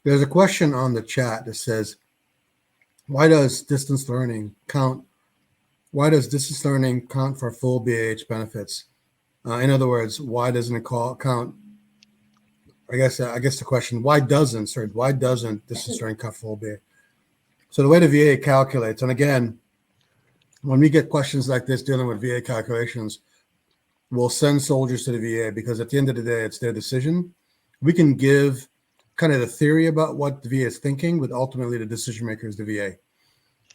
There's a question on the chat that says, why does distance learning count? Why does distance learning count for full BAH benefits? In other words, why doesn't it count? I guess the question, why doesn't distance learning count for full BAH? So the way the VA calculates, and again, when we get questions like this dealing with VA calculations, we'll send soldiers to the VA because at the end of the day, it's their decision. We can give kind of the theory about what the VA is thinking, but ultimately the decision maker is the VA.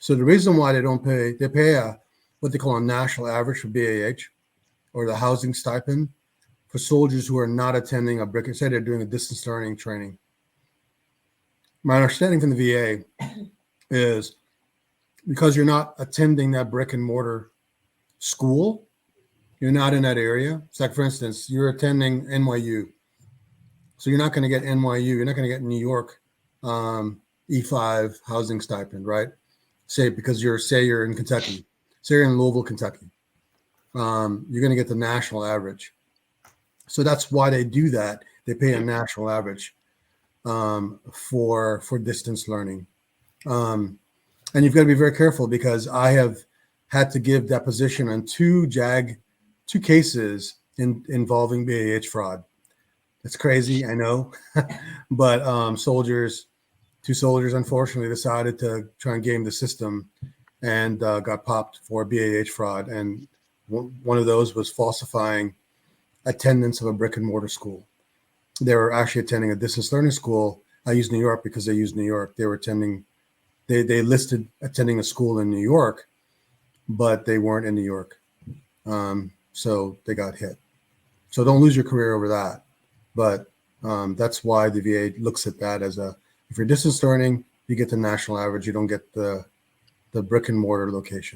So the reason why they pay what they call a national average for BAH, or the housing stipend, for soldiers who are not attending a brick, say they're doing a distance learning training. My understanding from the VA is because you're not attending that brick and mortar school, you're not in that area. It's like, for instance, you're attending NYU. So you're not going to get NYU. You're not going to get New York E5 housing stipend, right? Because you're in Kentucky. Say you're in Louisville, Kentucky. You're going to get the national average. So that's why they do that. They pay a national average for distance learning. And you've got to be very careful because I have had to give deposition on two cases involving BAH fraud. It's crazy, I know, but two soldiers unfortunately decided to try and game the system and got popped for BAH fraud. And one of those was falsifying attendance of a brick and mortar school. They were actually attending a distance learning school. I use New York because they use New York. They were they listed attending a school in New York, but they weren't in New York. So they got hit. So don't lose your career over that. But that's why the VA looks at that as if you're distance learning, you get the national average. You don't get the brick and mortar location.